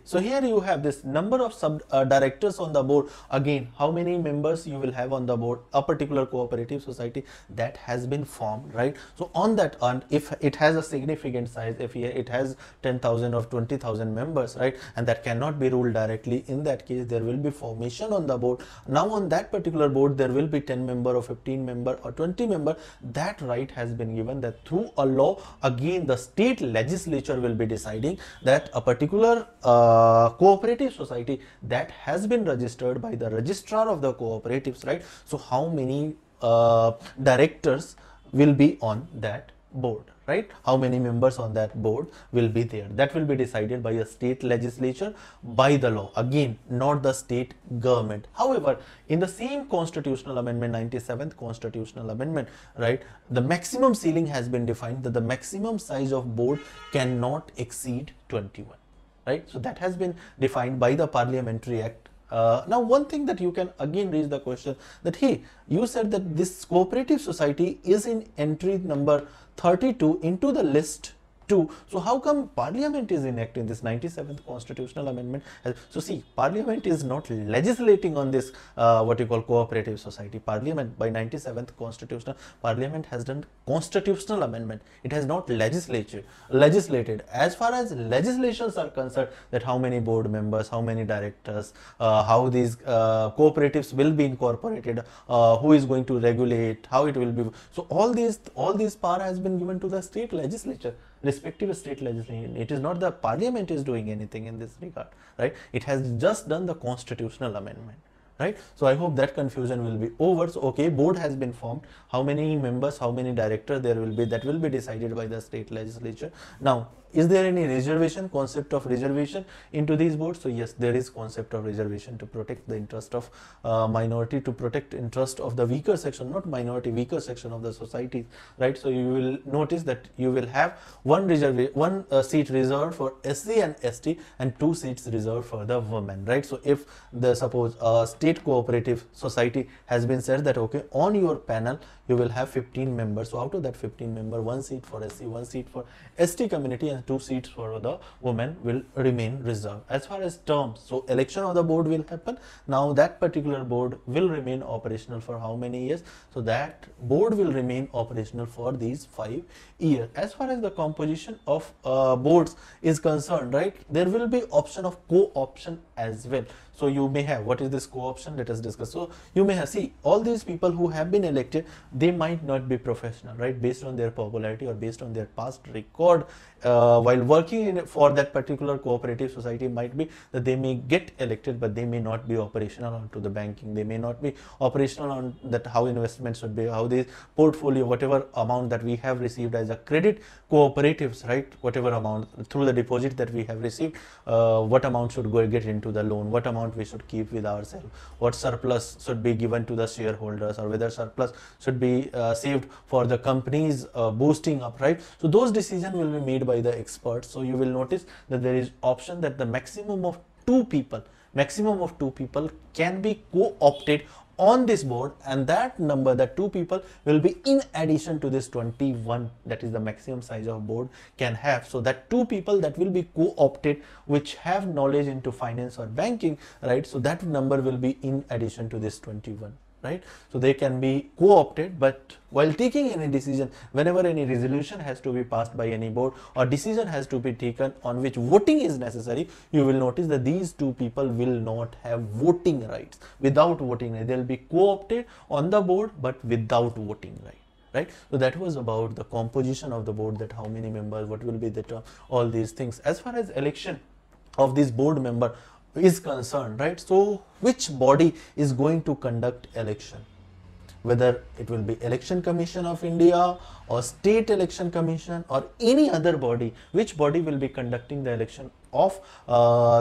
S1: So here you have this number of sub directors on the board. Again, how many members you will have on the board, a particular cooperative society that has been formed, right? So on that, and if it has a significant size, if it has 10,000 or 20,000 members, right, and that cannot be ruled directly, in that case there will be formation on the board. Now on that particular board there will be 10 member or 15 member or 20 member. That right has been given, that through a law, again the state legislature will be deciding that a particular cooperative society that has been registered by the registrar of the cooperatives, right? So how many directors will be on that board, right? How many members on that board will be there? That will be decided by a state legislature, by the law, again not the state government. However, in the same constitutional amendment, 97th constitutional amendment, right, the maximum ceiling has been defined, that the maximum size of board cannot exceed 21, right? So that has been defined by the Parliamentary Act. Now one thing that you can again raise the question, that hey, you said that this cooperative society is in entry number 32 into the list 2. So how come Parliament is enacting this 97th constitutional amendment? So see, Parliament is not legislating on this what you call cooperative society. Parliament, by 97th constitutional, Parliament has done constitutional amendment. It has not legislated. As far as legislations are concerned, that how many board members, how many directors, how these cooperatives will be incorporated, who is going to regulate, how it will be. So all these power has been given to the state legislature, respective state legislation. It is not the Parliament is doing anything in this regard, right? It has just done the constitutional amendment, right? So I hope that confusion will be over. So okay, board has been formed. How many members, how many directors there will be, that will be decided by the state legislature. Now, is there any reservation, concept of reservation into these boards? So yes, there is concept of reservation to protect the interest of minority, to protect interest of the weaker section, not minority, weaker section of the society, right? So you will notice that you will have one seat reserved for SC and ST and 2 seats reserved for the women, right? So if the suppose a state cooperative society has been said that okay, on your panel you will have 15 members. So out of that 15 member, 1 seat for SC, 1 seat for ST community, and 2 seats for the women will remain reserved. As far as terms, so election of the board will happen. Now that particular board will remain operational for how many years? So that board will remain operational for these 5 years. As far as the composition of boards is concerned, right, there will be option of co-option as well. So you may have, what is this co-option? Let us discuss. So you may have, see, all these people who have been elected, they might not be professional, right, based on their popularity or based on their past record while working for that particular cooperative society. Might be that they may get elected, but they may not be operational onto the banking, they may not be operational on that, how investments should be, how the portfolio, whatever amount that we have received as a credit cooperatives, right, whatever amount through the deposit that we have received, what amount should go get into the loan, what amount we should keep with ourselves, what surplus should be given to the shareholders, or whether surplus should be saved for the company's boosting up, right. So those decisions will be made by the experts. So you will notice that there is option that the maximum of two people can be co-opted on this board, and that number, that two people, will be in addition to this 21, that is the maximum size of board can have. So that two people that will be co-opted, which have knowledge into finance or banking, right, so that number will be in addition to this 21, right. So they can be co-opted, but while taking any decision, whenever any resolution has to be passed by any board or decision has to be taken on which voting is necessary, you will notice that these two people will not have voting rights. Without voting rights, they will be co-opted on the board, but without voting right. Right. So that was about the composition of the board, that how many members, what will be the term, all these things. As far as election of this board member is concerned, right, so which body is going to conduct election? Whether it will be Election Commission of India or State Election Commission or any other body, which body will be conducting the election of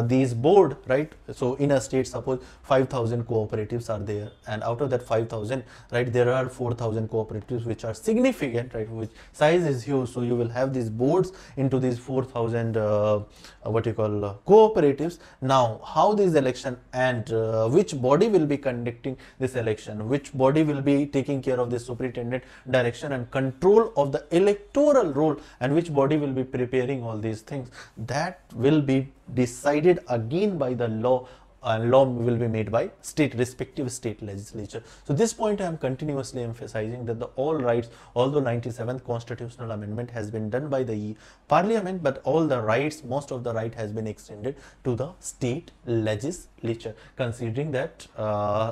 S1: these board, right. So in a state, suppose 5,000 cooperatives are there, and out of that 5,000, right, there are 4,000 cooperatives which are significant, right, which size is huge. So you will have these boards into these 4,000 cooperatives. Now how this election and which body will be conducting this election, which body will be taking care of the superintendent direction and control of the electoral role, and which body will be preparing all these things, that will be decided again by the law, and law will be made by respective state legislature. So this point I am continuously emphasizing, that the all rights, although 97th constitutional amendment has been done by the parliament, but all the rights, most of the right has been extended to the state legislature, considering that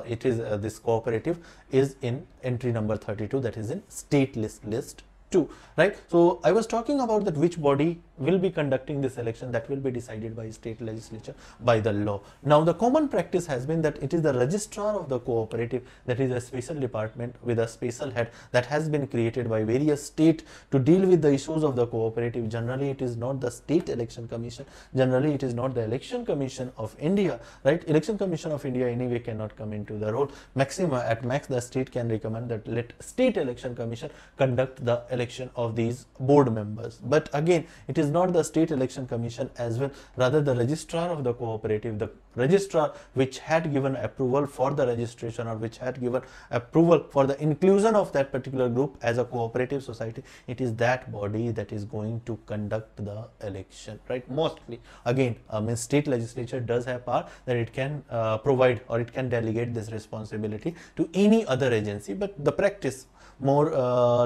S1: it is this cooperative is in entry number 32, that is in state list 2, right. So I was talking about that which body will be conducting this election, that will be decided by state legislature by the law. Now the common practice has been that it is the registrar of the cooperative, that is a special department with a special head that has been created by various state to deal with the issues of the cooperative. Generally it is not the State Election Commission, generally it is not the Election Commission of India, right. Election Commission of India anyway cannot come into the role. At max the state can recommend that let State Election Commission conduct the election of these board members. But again, it is not the State Election Commission as well, rather the registrar of the cooperative, the registrar which had given approval for the registration, or which had given approval for the inclusion of that particular group as a cooperative society, it is that body that is going to conduct the election, right. Mostly again, state legislature does have power that it can provide, or it can delegate this responsibility to any other agency, but the practice more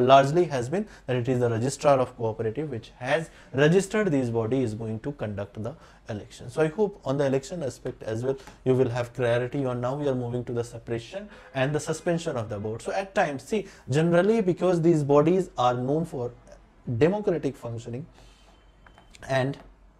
S1: largely has been that it is the registrar of cooperative which has registered this body is going to conduct the election. So I hope on the election aspect as well you will have clarity on. Now we are moving to the separation and the suspension of the board. So at times, see, generally because these bodies are known for democratic functioning and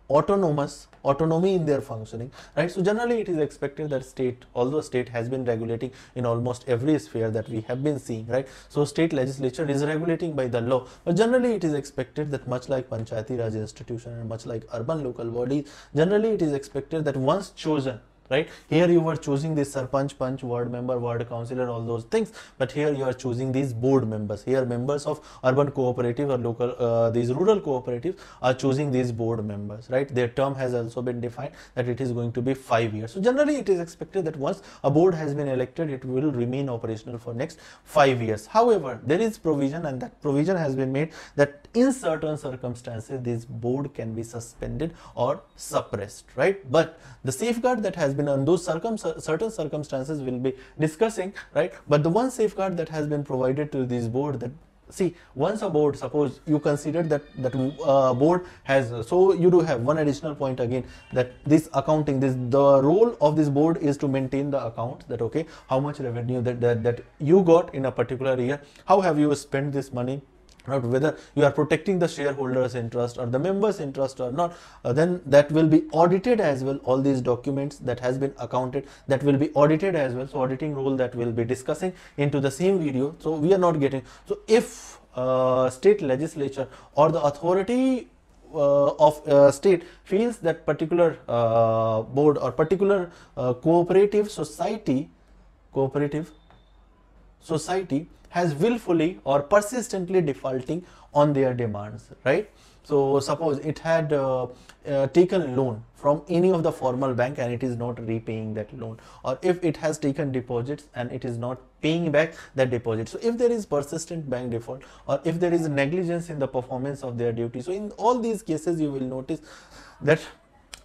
S1: autonomy in their functioning, right. So generally it is expected that state, although state has been regulating in almost every sphere that we have been seeing, right. So state legislature is regulating by the law, but generally it is expected that much like Panchayati Raj institution and much like urban local bodies, generally it is expected that once chosen, right, here you were choosing this sarpanch, panch, ward member, ward councillor, all those things, but here you are choosing these board members. Here members of urban cooperative or local these rural cooperatives are choosing these board members, right. Their term has also been defined that it is going to be 5 years. So generally it is expected that once a board has been elected, it will remain operational for next 5 years. However, there is provision, and that provision has been made that in certain circumstances this board can be suspended or suppressed, right. But the safeguard that has been on those certain circumstances will be discussing, right. But the one safeguard that has been provided to this board, that see, once a board, suppose you consider that board has, so you do have one additional point again, that this accounting, this, the role of this board is to maintain the account, that okay, how much revenue that you got in a particular year, how have you spent this money, not whether you are protecting the shareholders interest or the members interest or not, then that will be audited as well. All these documents that has been accounted, that will be audited as well. So auditing role that we'll be discussing into the same video. So we are not getting, so if state legislature or the authority of state feels that particular board or particular cooperative society has willfully or persistently defaulting on their demands, right? So suppose it had taken loan from any of the formal bank and it is not repaying that loan, or if it has taken deposits and it is not paying back that deposit. So if there is persistent bank default, or if there is negligence in the performance of their duty, so in all these cases you will notice that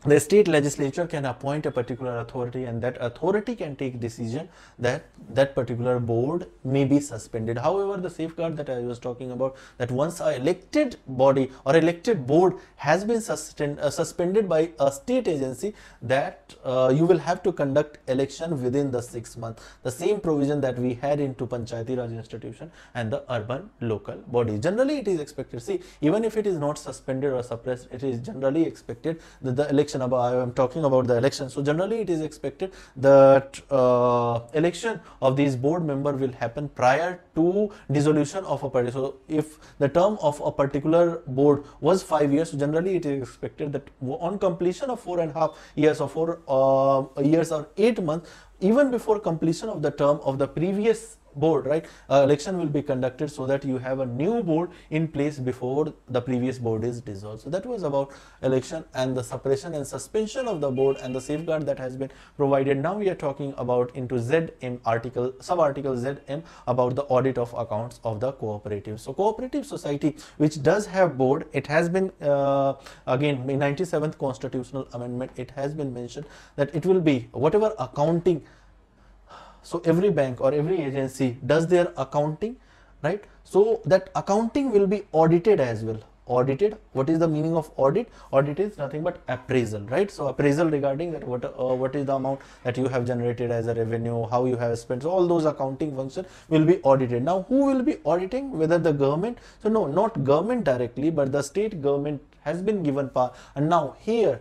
S1: the state legislature can appoint a particular authority, and that authority can take decision that that particular board may be suspended. However, the safeguard that I was talking about, that once a elected body or elected board has been suspended by a state agency, that you will have to conduct election within the 6 months. The same provision that we had into Panchayati Raj institution and the urban local bodies. Generally, it is expected. See, even if it is not suspended or suppressed, it is generally expected that the election, I am talking about the election. So generally it is expected that election of these board member will happen prior to dissolution of a party. So if the term of a particular board was 5 years, so generally it is expected that on completion of 4.5 years or 4 years or 8 months, even before completion of the term of the previous board, right, election will be conducted, so that you have a new board in place before the previous board is dissolved. So that was about election and the suppression and suspension of the board and the safeguard that has been provided. Now we are talking about into ZM article, sub-article ZM, about the audit of accounts of the cooperative. So cooperative society which does have board, it has been again in 97th constitutional amendment, it has been mentioned that it will be whatever accounting. So every bank or every agency does their accounting, right? So that accounting will be audited as well. Audited, what is the meaning of audit? Audit is nothing but appraisal, right? So appraisal regarding that what is the amount that you have generated as a revenue, how you have spent. So all those accounting functions will be audited. Now who will be auditing? Whether the government? So no, not government directly, but the state government has been given power. And now here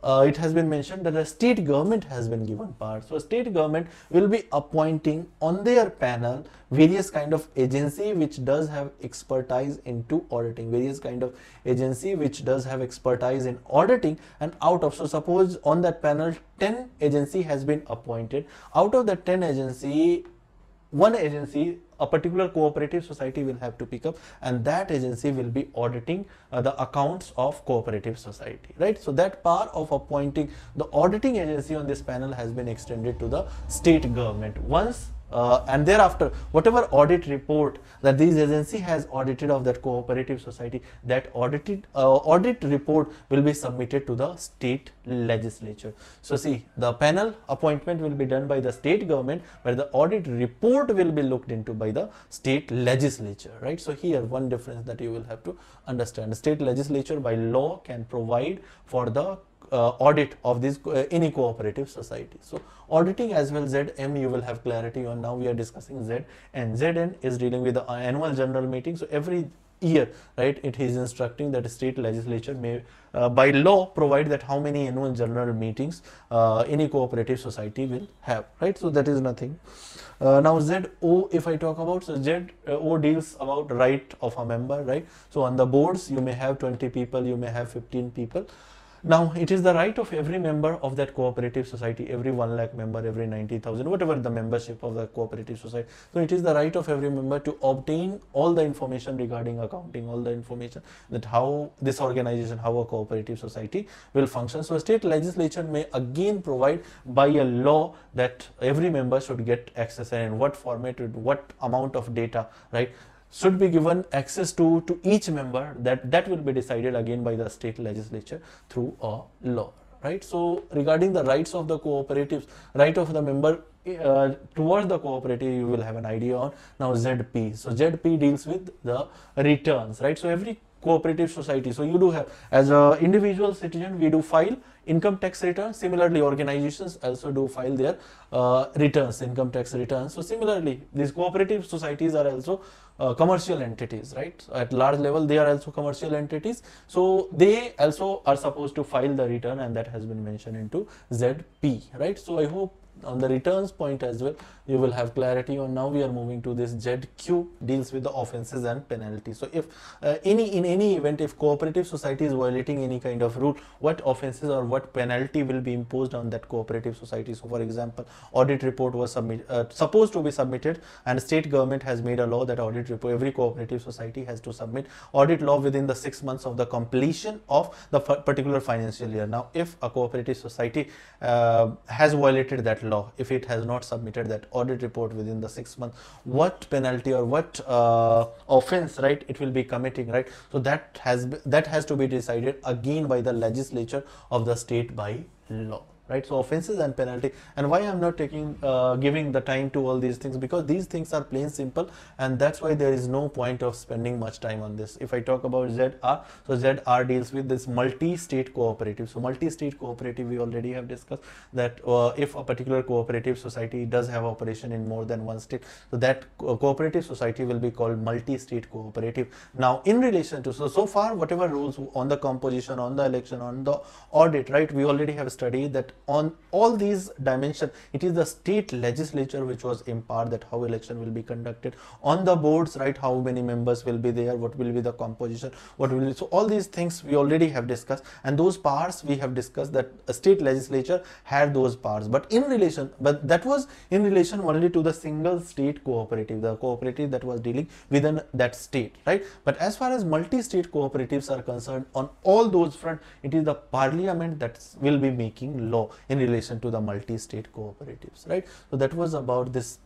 S1: it has been mentioned that the state government has been given power. So state government will be appointing on their panel various kind of agency which does have expertise into auditing, various kind of agency which does have expertise in auditing. And out of, so suppose on that panel 10 agency has been appointed, out of the 10 agency, one agency, a particular cooperative society will have to pick up, and that agency will be auditing the accounts of cooperative society, right? So that power of appointing the auditing agency on this panel has been extended to the state government. Once and thereafter, whatever audit report that this agency has audited of that cooperative society, that audit report will be submitted to the state legislature. So see, the panel appointment will be done by the state government, but the audit report will be looked into by the state legislature, right? So here one difference that you will have to understand: the state legislature by law can provide for the audit of this any cooperative society. So auditing as well, ZM, you will have clarity on. Now we are discussing Z, and ZN is dealing with the annual general meeting. So every year, right, it is instructing that state legislature may by law provide that how many annual general meetings any cooperative society will have, right? So that is nothing. Now ZO, if I talk about, so ZO deals about right of a member, right? So on the boards you may have 20 people, you may have 15 people. Now it is the right of every member of that cooperative society, every 1 lakh member, every 90,000, whatever the membership of the cooperative society. So it is the right of every member to obtain all the information regarding accounting, all the information that how this organization, how a cooperative society will function. So a state legislature may again provide by a law that every member should get access, and in what format, with what amount of data, right, should be given access to each member, that will be decided again by the state legislature through a law. right? So regarding the rights of the cooperatives, right of the member towards the cooperative, you will have an idea on. Now ZP, so ZP deals with the returns, right? So every cooperative society, so you do have, as a individual citizen, we do file income tax returns. Similarly, organizations also do file their returns, income tax returns. So similarly, these cooperative societies are also commercial entities, right? So at large level, they are also commercial entities. So they also are supposed to file the return, and that has been mentioned into ZP, right? So I hope on the returns point as well, you will have clarity on. Now we are moving to this ZQ, deals with the offenses and penalties. So if in any event, if cooperative society is violating any kind of rule, what offenses or what penalty will be imposed on that cooperative society? So for example, audit report was supposed to be submitted, and state government has made a law that audit report, every cooperative society has to submit audit law within the 6 months of the completion of the particular financial year. Now if a cooperative society has violated that law, if it has not submitted that audit report within the 6 months, what penalty or what offense, right, it will be committing, right? So that has to be decided again by the legislature of the state by law, right? So offenses and penalty. And why I'm not taking giving the time to all these things, because these things are plain simple, and that's why there is no point of spending much time on this. If I talk about ZR, so ZR deals with this multi-state cooperative. So multi-state cooperative, we already have discussed that if a particular cooperative society does have operation in more than one state, so that cooperative society will be called multi-state cooperative. Now in relation to, so far whatever rules on the composition, on the election, on the audit, right, we already have studied that on all these dimensions, it is the state legislature which was empowered that how election will be conducted. On the boards, right, how many members will be there, what will be the composition, what will be, so all these things we already have discussed, and those powers we have discussed that a state legislature had those powers. But that was in relation only to the single state cooperative, the cooperative that was dealing within that state, right? But as far as multi-state cooperatives are concerned, on all those front, it is the parliament that will be making law in relation to the multi-state cooperatives, right? So that was about this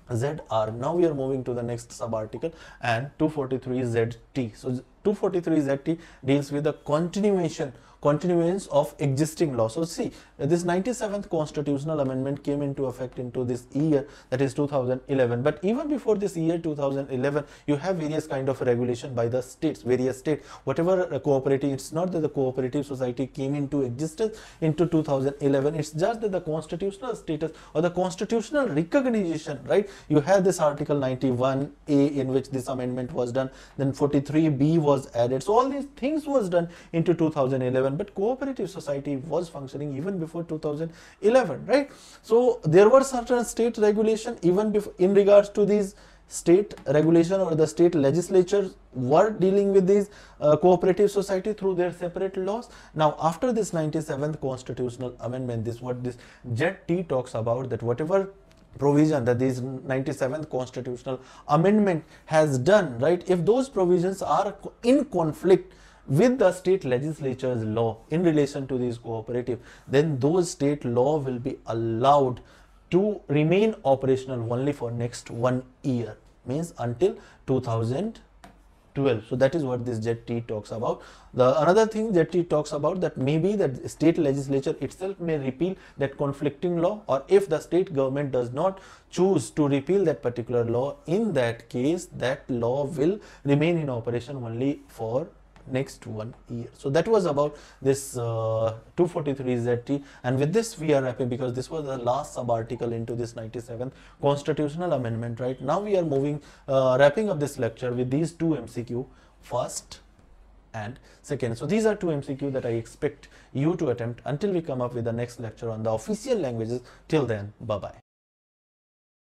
S1: ZR. Now we are moving to the next sub-article, and 243 ZT. So 243 ZT deals with the continuance of existing law. So see, this 97th constitutional amendment came into effect into this year, that is 2011. But even before this year 2011, you have various kind of regulation by the states, various states, whatever cooperative. It's not that the cooperative society came into existence into 2011. It's just that the constitutional status or the constitutional recognition, right? You have this article 91A in which this amendment was done. Then 43B was added. So all these things was done into 2011. But cooperative society was functioning even before 2011, right? So there were certain state regulation even before in regards to these state regulation, or the state legislatures were dealing with these cooperative society through their separate laws. Now after this 97th constitutional amendment, this what this ZT talks about, that whatever provision that this 97th constitutional amendment has done, right, if those provisions are in conflict with the state legislature's law in relation to these cooperative, then those state law will be allowed to remain operational only for next 1 year, means until 2012. So that is what this ZT talks about. The another thing ZT talks about, that maybe that state legislature itself may repeal that conflicting law, or if the state government does not choose to repeal that particular law, in that case that law will remain in operation only for next 1 year. So that was about this 243 ZT, and with this we are wrapping, because this was the last sub article into this 97th constitutional amendment. Right now we are moving wrapping up this lecture with these two MCQ, first and second. So these are two MCQ that I expect you to attempt until we come up with the next lecture on the official languages. Till then, bye bye.